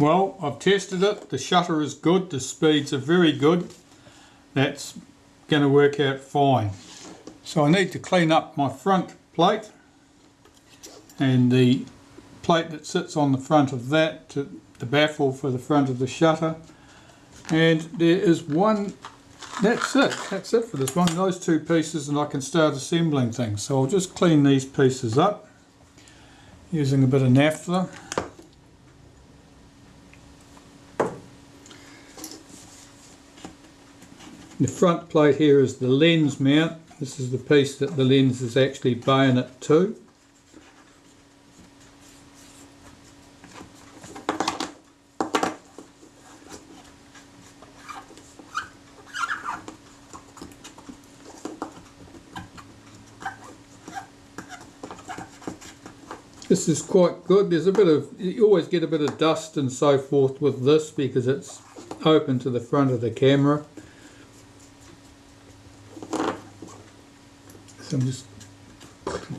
Well, I've tested it, the shutter is good, the speeds are very good. That's going to work out fine. So I need to clean up my front plate and the plate that sits on the front of that, to the baffle for the front of the shutter. And there is one, that's it for this one, those two pieces, and I can start assembling things. So I'll just clean these pieces up using a bit of naphtha. The front plate here is the lens mount. This is the piece that the lens is actually bayonet to. This is quite good. There's a bit of, you always get a bit of dust and so forth with this because it's open to the front of the camera. So I'm just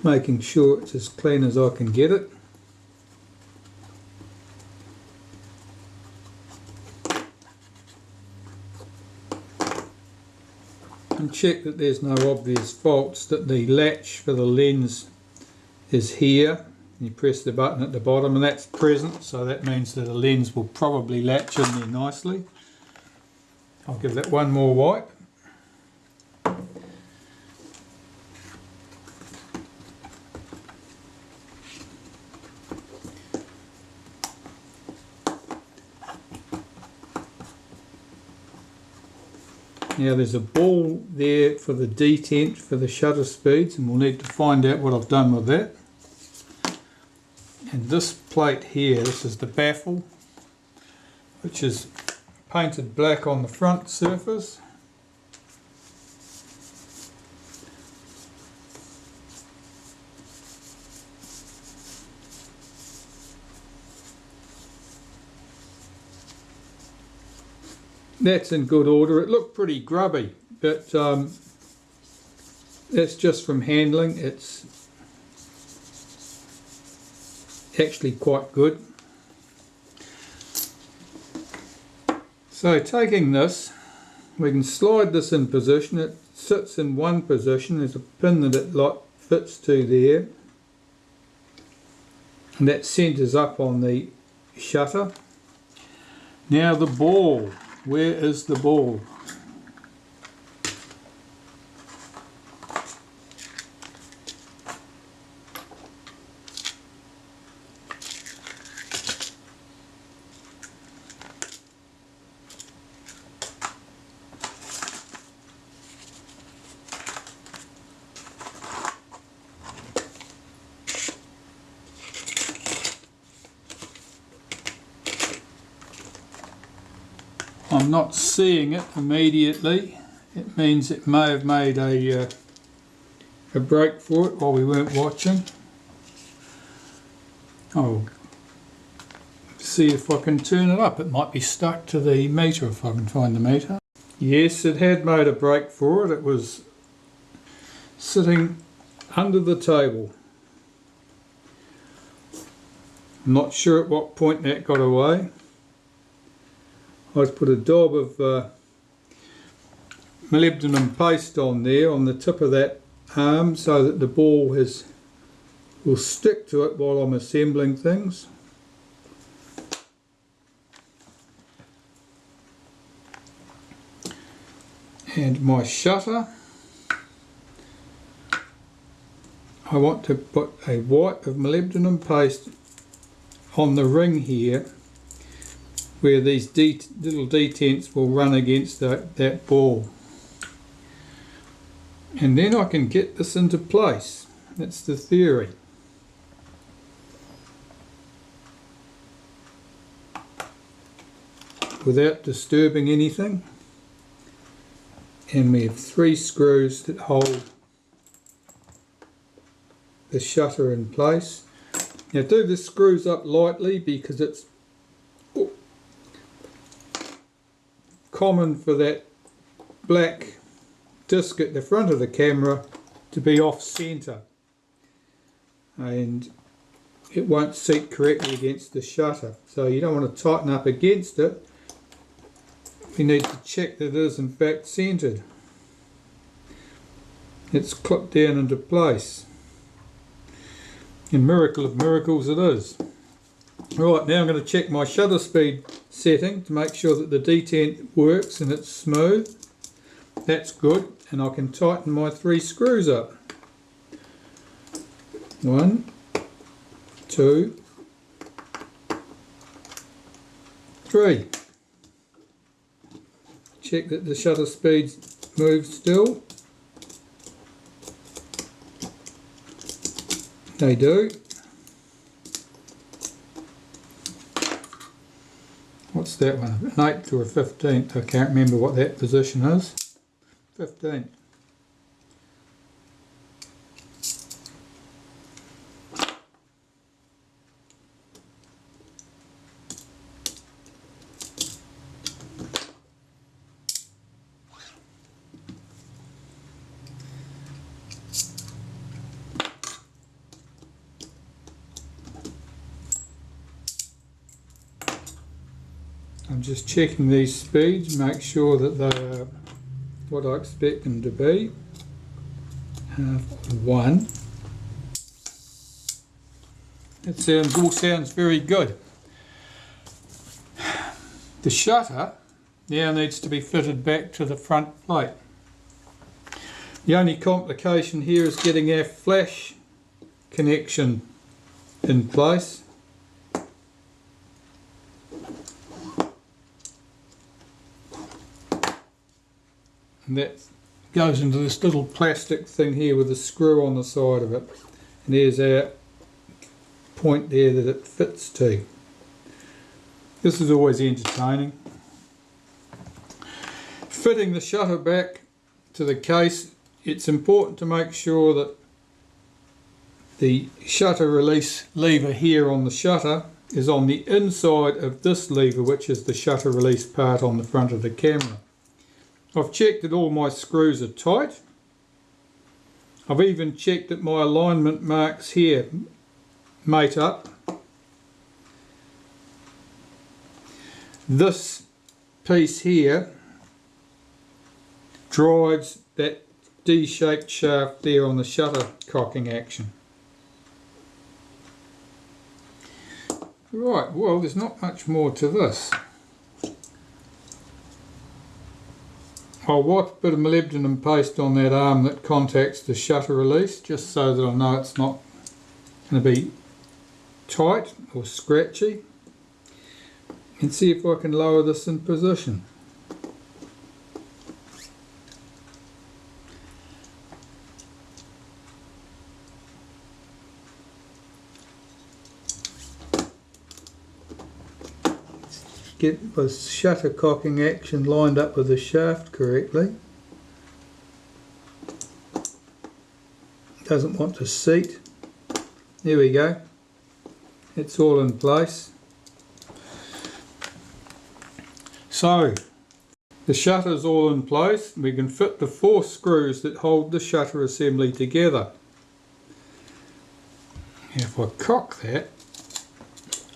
making sure it's as clean as I can get it. And check that there's no obvious faults, that the latch for the lens is here. You press the button at the bottom and that's present, so that means that the lens will probably latch in there nicely. I'll give that one more wipe. Now there's a ball there for the detent for the shutter speeds, and we'll need to find out what I've done with that. And this plate here, this is the baffle, which is painted black on the front surface. That's in good order. It looked pretty grubby, but that's just from handling. It's actually quite good. So taking this, we can slide this in position. It sits in one position. There's a pin that it fits to there, and that centers up on the shutter. Now the ball. Where is the ball? I'm not seeing it immediately. It means it may have made a break for it while we weren't watching. I'll see if I can turn it up. It might be stuck to the meter if I can find the meter. Yes, it had made a break for it. It was sitting under the table. I'm not sure at what point that got away. I just put a daub of molybdenum paste on there on the tip of that arm so that the ball will stick to it while I'm assembling things. And my shutter, I want to put a wipe of molybdenum paste on the ring here, where these little detents will run against that ball. And then I can get this into place. That's the theory. Without disturbing anything. And we have 3 screws that hold the shutter in place. Now do the screws up lightly because it's common for that black disc at the front of the camera to be off center, and it won't seat correctly against the shutter. So you don't want to tighten up against it. We need to check that it is in fact centered. It's clipped down into place. In miracle of miracles it is. Right, now I'm going to check my shutter speed setting to make sure that the detent works and it's smooth. That's good, and I can tighten my 3 screws up. 1, 2, 3. Check that the shutter speed moves still. They do. What's that one? An 8th or a 15th? I can't remember what that position is. 15th. I'm just checking these speeds, make sure that they are what I expect them to be. 1. It all sounds very good. The shutter now needs to be fitted back to the front plate. The only complication here is getting our flash connection in place. And that goes into this little plastic thing here with a screw on the side of it. And there's our point there that it fits to. This is always entertaining. Fitting the shutter back to the case, it's important to make sure that the shutter release lever here on the shutter is on the inside of this lever, which is the shutter release part on the front of the camera. I've checked that all my screws are tight. I've even checked that my alignment marks here mate up. This piece here drives that D-shaped shaft there on the shutter cocking action. Right, well, there's not much more to this. I'll wipe a bit of molybdenum paste on that arm that contacts the shutter release, just so that I know it's not going to be tight or scratchy, and see if I can lower this in position. Get the shutter cocking action lined up with the shaft correctly. Doesn't want to seat. There we go. It's all in place. So the shutter's all in place. We can fit the 4 screws that hold the shutter assembly together. If I cock that,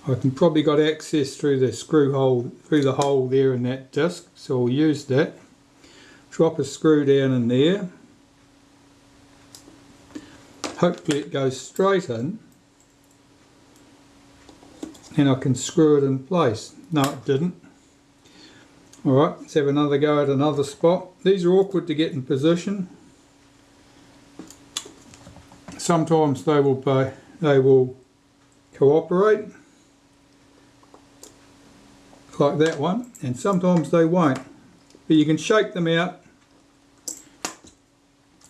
I can probably got access through the screw hole, through the hole there in that disc, so I'll use that. Drop a screw down in there. Hopefully it goes straight in, and I can screw it in place. No, it didn't. Alright, let's have another go at another spot. These are awkward to get in position. Sometimes they will cooperate, like that one, and sometimes they won't, but you can shake them out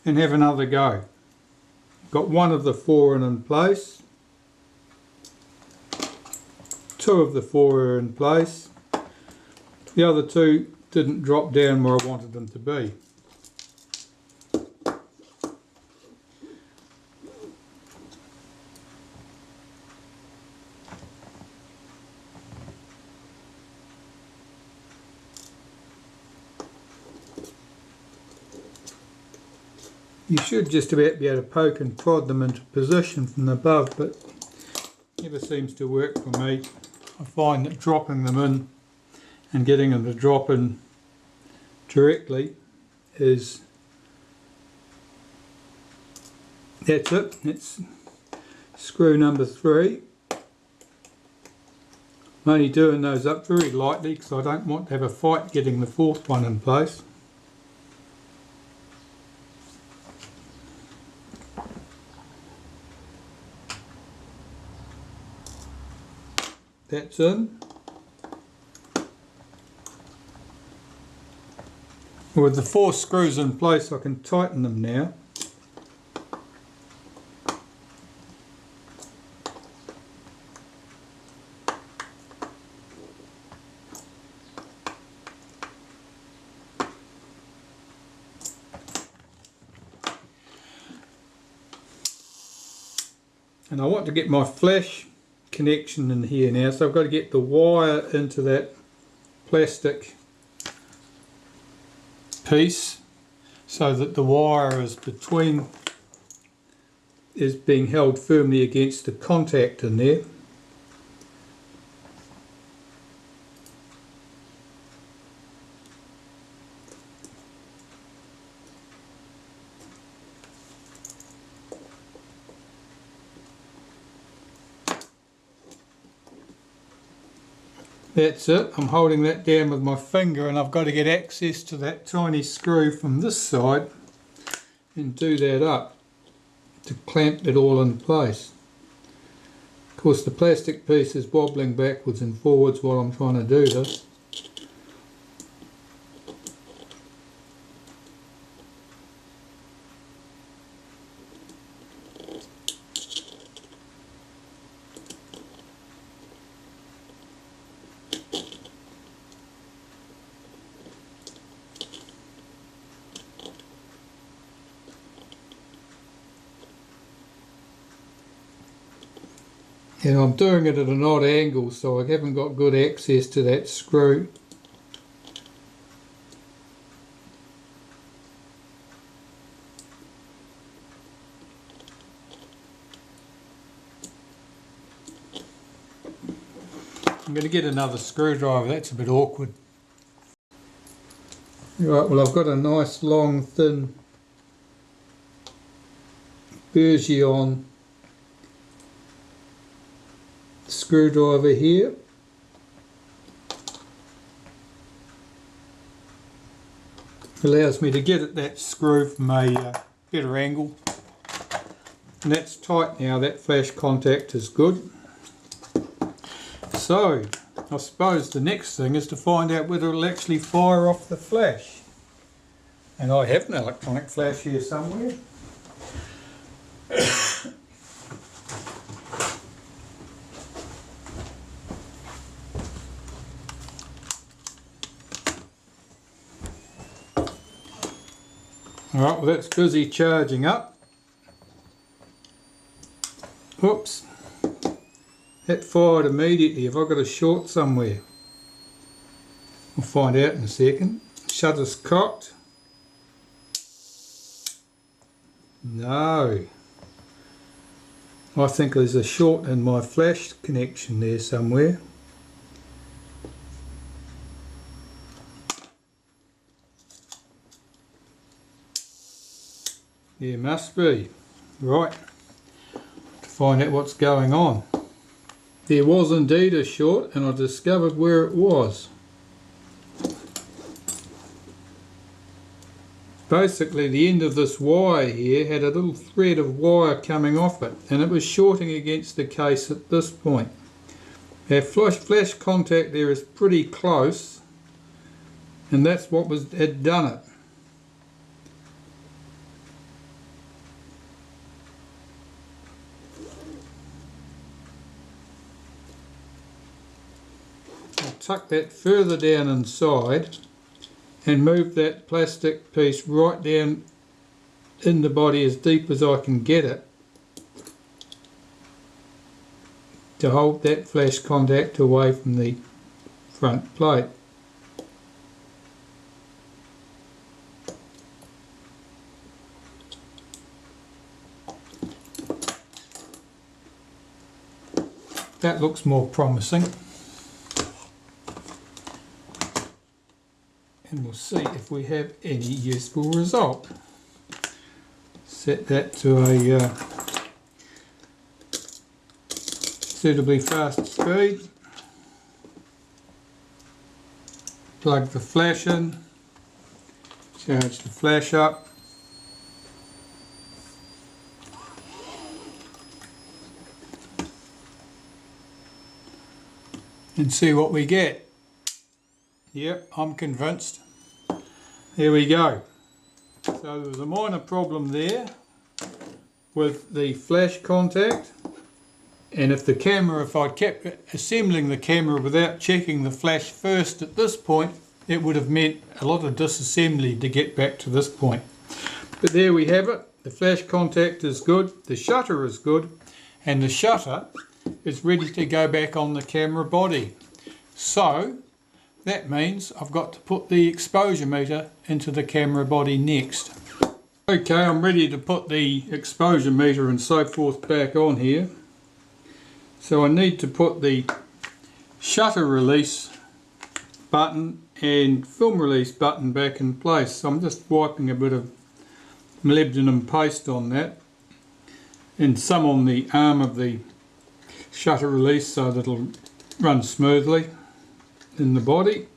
and have another go. Got one of the 4 in place, 2 of the 4 are in place, the other 2 didn't drop down where I wanted them to be. You should just about be able to poke and prod them into position from above, but never seems to work for me. I find that dropping them in and getting them to drop in directly is, that's it. It's screw number 3. I'm only doing those up very lightly because I don't want to have a fight getting the 4th one in place. That's in. With the 4 screws in place, I can tighten them now. And I want to get my flash connection in here now, so I've got to get the wire into that plastic piece so that the wire is being held firmly against the contact in there. That's it. I'm holding that down with my finger, and I've got to get access to that tiny screw from this side and do that up to clamp it all in place. Of course, the plastic piece is wobbling backwards and forwards while I'm trying to do this. And I'm doing it at an odd angle, so I haven't got good access to that screw. I'm going to get another screwdriver, that's a bit awkward. Right, well, I've got a nice long thin Bergeon screwdriver here. Allows me to get at that screw from a better angle. And that's tight now, that flash contact is good. So, I suppose the next thing is to find out whether it'll actually fire off the flash. And I have an electronic flash here somewhere. Alright, well, that's busy charging up. Whoops. That fired immediately. Have I got a short somewhere? We'll find out in a second. Shutter's cocked. No. I think there's a short in my flash connection there somewhere. There must be. Right. To find out what's going on. There was indeed a short, and I discovered where it was. Basically, the end of this wire here had a little thread of wire coming off it, and it was shorting against the case at this point. Our flash contact there is pretty close, and that's what had done it. Tuck that further down inside and move that plastic piece right down in the body as deep as I can get it to hold that flash contact away from the front plate. That looks more promising. And we'll see if we have any useful result. Set that to a suitably fast speed. Plug the flash in. Charge the flash up. And see what we get. Yep, I'm convinced. There we go. So there was a minor problem there with the flash contact, and if I kept assembling the camera without checking the flash first at this point, it would have meant a lot of disassembly to get back to this point. But there we have it. The flash contact is good, the shutter is good, and the shutter is ready to go back on the camera body. So that means I've got to put the exposure meter into the camera body next. Okay, I'm ready to put the exposure meter and so forth back on here. So I need to put the shutter release button and film release button back in place. So I'm just wiping a bit of molybdenum paste on that and some on the arm of the shutter release so that it'll run smoothly in the body.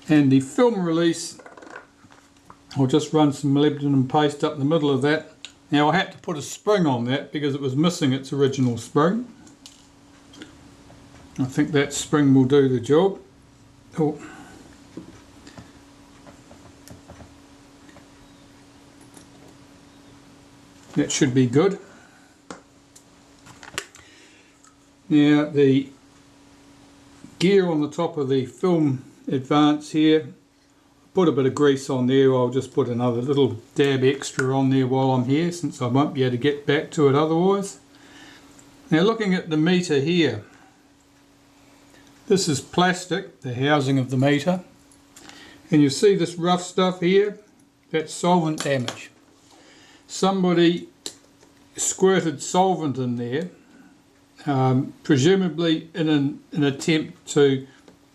And the film release, I'll just run some molybdenum paste up the middle of that. Now I had to put a spring on that because it was missing its original spring. I think that spring will do the job. Oh. That should be good. Now the gear on the top of the film advance here, put a bit of grease on there. I'll just put another little dab extra on there while I'm here, since I won't be able to get back to it otherwise. Now looking at the meter here, this is plastic, the housing of the meter, and you see this rough stuff here, that's solvent damage. Somebody squirted solvent in there, presumably in an attempt to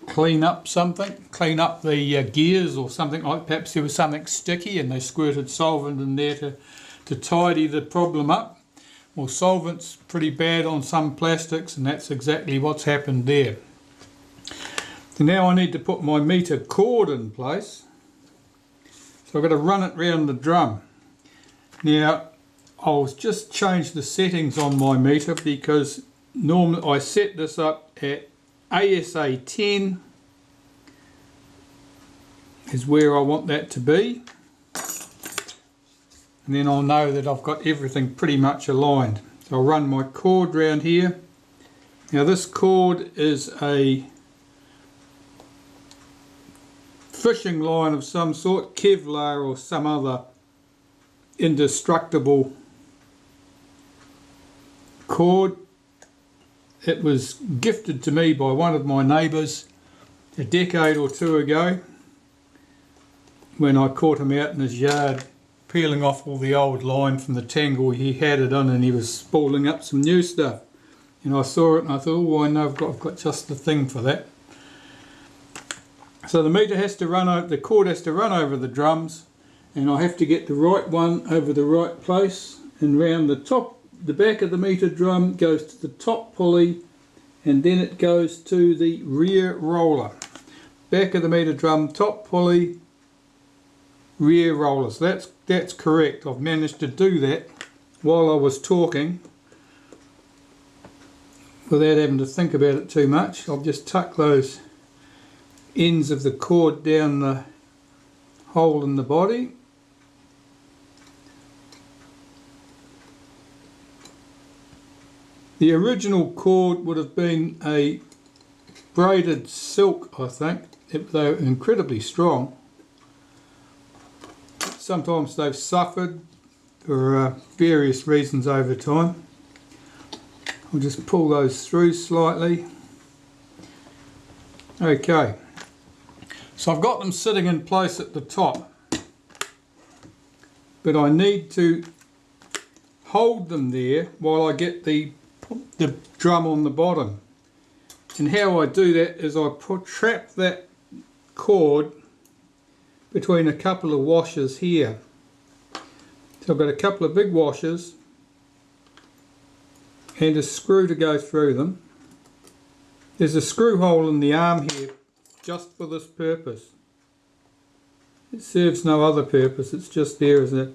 clean up something, clean up the gears or something like. Perhaps there was something sticky and they squirted solvent in there to tidy the problem up. Well, solvent's pretty bad on some plastics, and that's exactly what's happened there. So now I need to put my meter cord in place. So I've got to run it round the drum. Now I'll just change the settings on my meter, because normally I set this up at ASA 10 is where I want that to be, and then I'll know that I've got everything pretty much aligned. So I'll run my cord round here. Now this cord is a fishing line of some sort, Kevlar or some other indestructible cord. It was gifted to me by one of my neighbours a decade or two ago, when I caught him out in his yard peeling off all the old line from the tangle he had it on, and he was spooling up some new stuff. And I saw it and I thought, oh, I know I've got just the thing for that. So the meter has to run over, the cord has to run over the drums, and I have to get the right one over the right place, and round the top. The back of the meter drum goes to the top pulley, and then it goes to the rear roller. Back of the meter drum, top pulley, rear roller. So that's correct. I've managed to do that while I was talking without having to think about it too much. I'll just tuck those ends of the cord down the hole in the body. The original cord would have been a braided silk, I think. They were incredibly strong. Sometimes they've suffered for various reasons over time. I'll just pull those through slightly. Okay, so I've got them sitting in place at the top, but I need to hold them there while I get the the drum on the bottom. And how I do that is I trap that cord between a couple of washers here. So I've got a couple of big washers and a screw to go through them. There's a screw hole in the arm here just for this purpose. It serves no other purpose, it's just there as an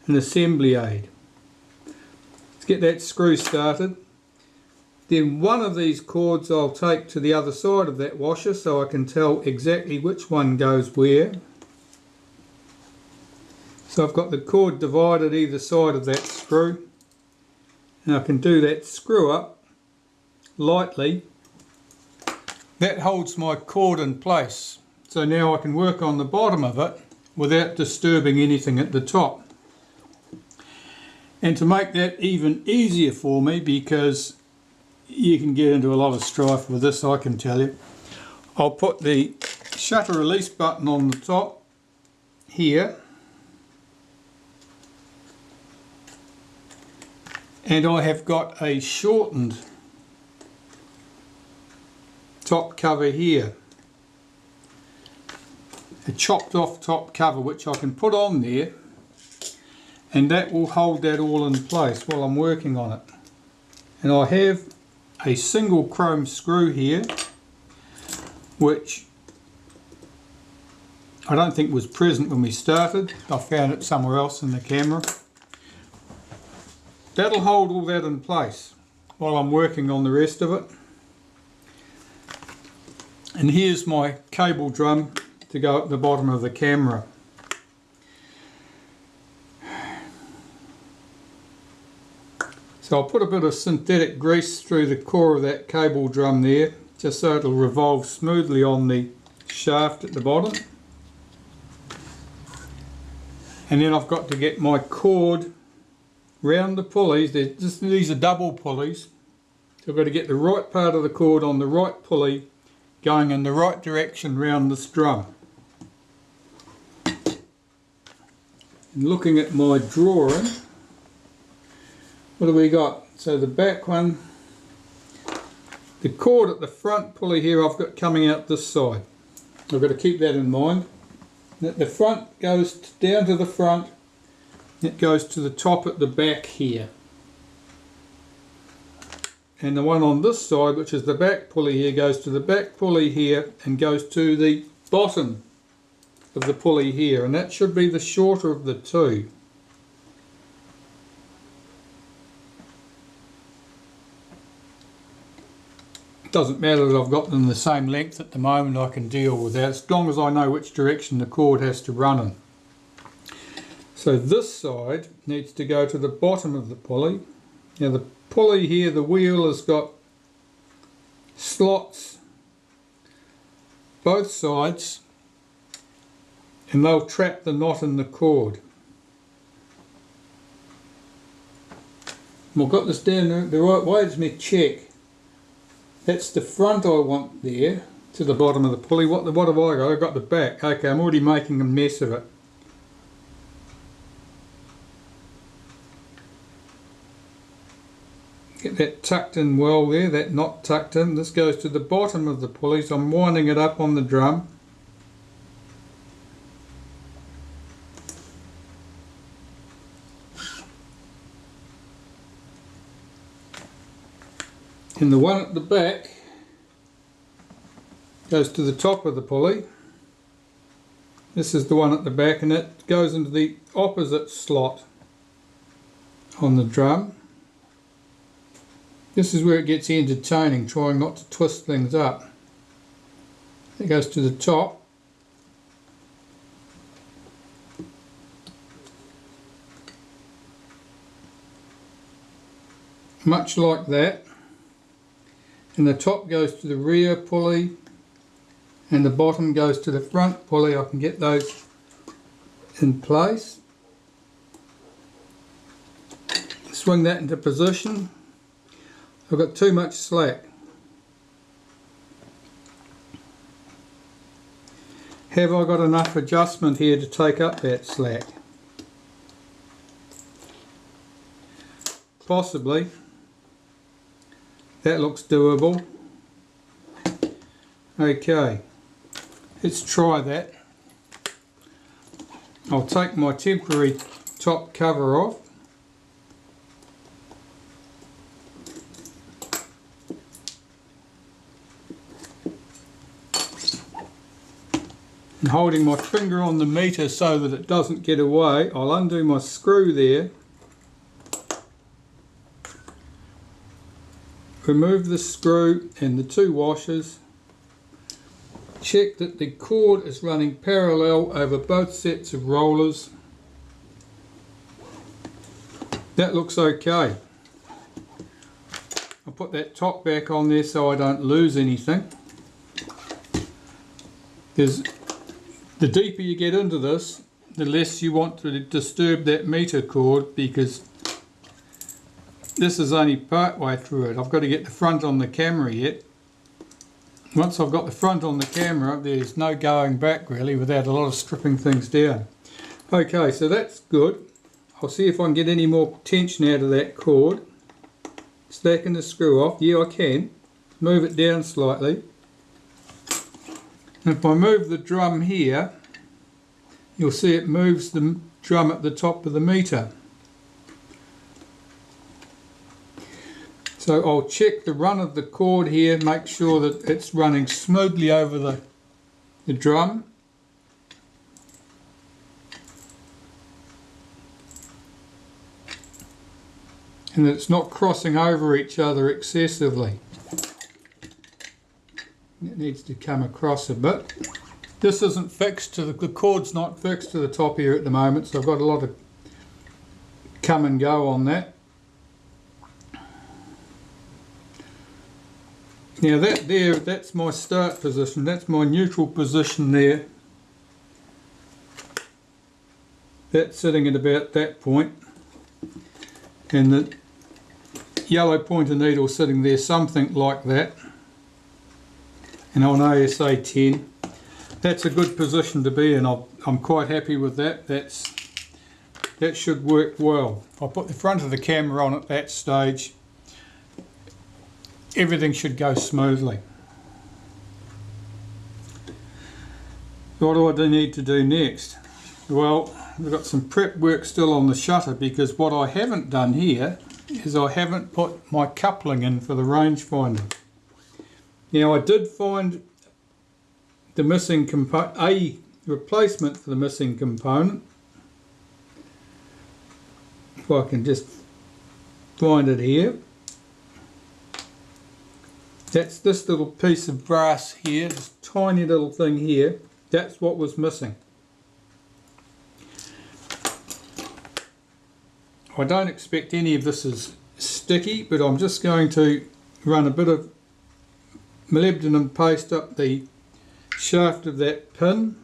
assembly aid. Let's get that screw started. Then one of these cords I'll take to the other side of that washer so I can tell exactly which one goes where. So I've got the cord divided either side of that screw, and I can do that screw up lightly. That holds my cord in place, so now I can work on the bottom of it without disturbing anything at the top. And to make that even easier for me, because you can get into a lot of strife with this, I can tell you, I'll put the shutter release button on the top here, and I have got a shortened top cover here, a chopped off top cover which I can put on there, and that will hold that all in place while I'm working on it. And I have a single chrome screw here which I don't think was present when we started. I found it somewhere else in the camera. That'll hold all that in place while I'm working on the rest of it. And here's my cable drum to go at the bottom of the camera. So I'll put a bit of synthetic grease through the core of that cable drum there, just so it'll revolve smoothly on the shaft at the bottom. And then I've got to get my cord round the pulleys. These are double pulleys, so I've got to get the right part of the cord on the right pulley going in the right direction round this drum. And looking at my drawing, what do we got? So the back one, the cord at the front pulley here I've got coming out this side. I've got to keep that in mind. The front goes down to the front, it goes to the top at the back here. And the one on this side, which is the back pulley here, goes to the back pulley here and goes to the bottom of the pulley here, and that should be the shorter of the two. It doesn't matter that I've got them the same length at the moment, I can deal with that as long as I know which direction the cord has to run in. So this side needs to go to the bottom of the pulley. Now the pulley here, the wheel has got slots both sides, and they'll trap the knot in the cord. And I've got this down the right way. It's me check. That's the front I want there to the bottom of the pulley. What have I got? I've got the back. Okay, I'm already making a mess of it. Get that tucked in well there, that knot tucked in. This goes to the bottom of the pulley, so I'm winding it up on the drum. And the one at the back goes to the top of the pulley. This is the one at the back, and it goes into the opposite slot on the drum. This is where it gets entertaining, trying not to twist things up. It goes to the top. Much like that. And the top goes to the rear pulley and the bottom goes to the front pulley. I can get those in place. Swing that into position. I've got too much slack. Have I got enough adjustment here to take up that slack? That looks doable. Okay, let's try that. I'll take my temporary top cover off. And holding my finger on the meter so that it doesn't get away, I'll undo my screw there. Remove the screw and the two washers. Check that the cord is running parallel over both sets of rollers. That looks okay. I'll put that top back on there so I don't lose anything. The deeper you get into this, the less you want to disturb that meter cord, because this is only part way through it. I've got to get the front on the camera yet. Once I've got the front on the camera, there's no going back really without a lot of stripping things down. Okay, so that's good. I'll see if I can get any more tension out of that cord. Stacking the screw off. Yeah, I can. Move it down slightly. And if I move the drum here, you'll see it moves the drum at the top of the meter. So I'll check the run of the cord here, make sure that it's running smoothly over the drum. And it's not crossing over each other excessively. It needs to come across a bit. This isn't fixed to the cord's not fixed to the top here at the moment, so I've got a lot of come and go on that. Now that's my start position, that's my neutral position there. That's sitting at about that point. And the yellow pointer needle sitting there, something like that. And on ASA 10. That's a good position to be in. I'm quite happy with that. That should work well. I'll put the front of the camera on at that stage. Everything should go smoothly. What do I need to do next? Well, we've got some prep work still on the shutter, because what I haven't done here is I haven't put my coupling in for the rangefinder. Now I did find the missing component, a replacement for the missing component. If I can just find it here. That's this little piece of brass here, this tiny little thing here. That's what was missing. I don't expect any of this is sticky, but I'm just going to run a bit of molybdenum paste up the shaft of that pin.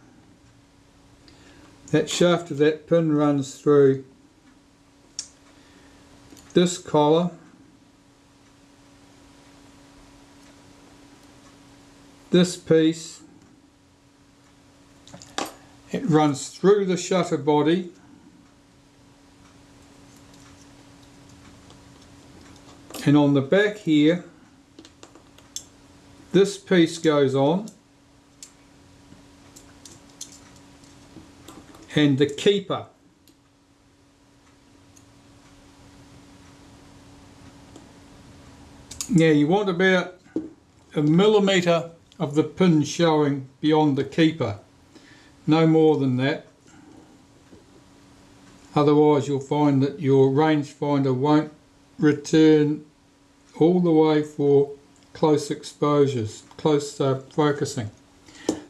That shaft of that pin runs through this collar, this piece, it runs through the shutter body, and on the back here this piece goes on, and the keeper. Now you want about a millimetre of the pin showing beyond the keeper, no more than that. Otherwise you'll find that your rangefinder won't return all the way for close exposures, close focusing.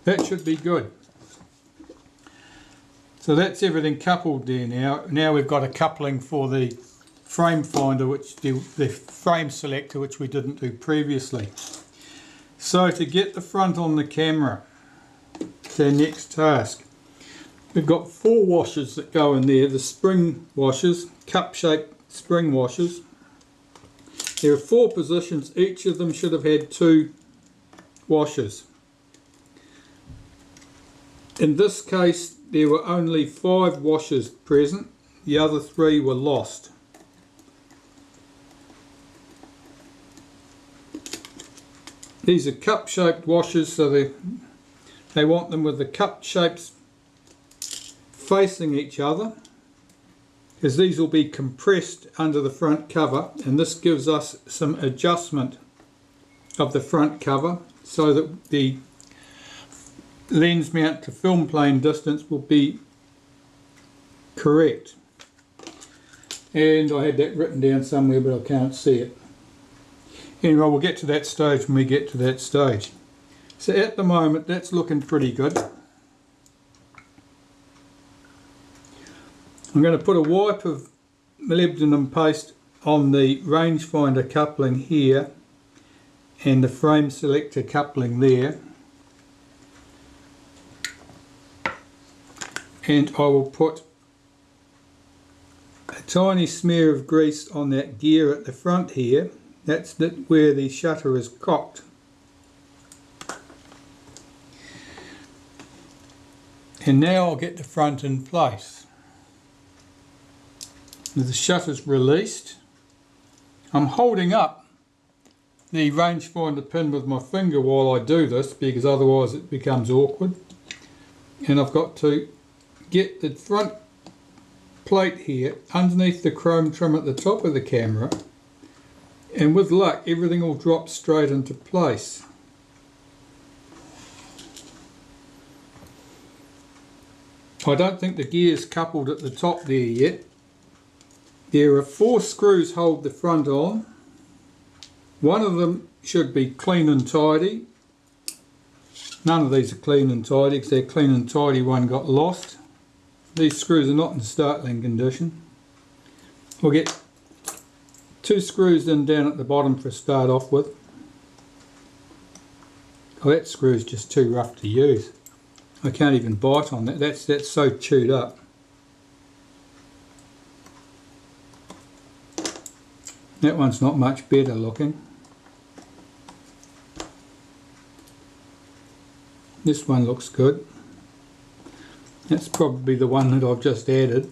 That should be good. So that's everything coupled there now. Now we've got a coupling for the frame finder, which the frame selector, which we didn't do previously. So to get the front on the camera, it's our next task. We've got 4 washers that go in there, the spring washers, cup-shaped spring washers. There are 4 positions, each of them should have had 2 washers. In this case there were only 5 washers present, the other 3 were lost. These are cup shaped washers, so they want them with the cup shapes facing each other, because these will be compressed under the front cover, and this gives us some adjustment of the front cover so that the lens mount to film plane distance will be correct. And I had that written down somewhere but I can't see it. Anyway, we'll get to that stage when we get to that stage. So at the moment that's looking pretty good. I'm going to put a wipe of molybdenum paste on the rangefinder coupling here and the frame selector coupling there, and I will put a tiny smear of grease on that gear at the front here. That's where the shutter is cocked. And now I'll get the front in place. With the shutters released, I'm holding up the rangefinder pin with my finger while I do this, because otherwise it becomes awkward. And I've got to get the front plate here underneath the chrome trim at the top of the camera, and with luck everything will drop straight into place. I don't think the gear's coupled at the top there yet. There are 4 screws hold the front on. One of them should be clean and tidy. None of these are clean and tidy, because their clean and tidy one got lost. These screws are not in startling condition. We'll get 2 screws in down at the bottom for a start off with. Oh, that screw is just too rough to use. I can't even bite on that. That's so chewed up. That one's not much better looking. This one looks good. That's probably the one that I've just added.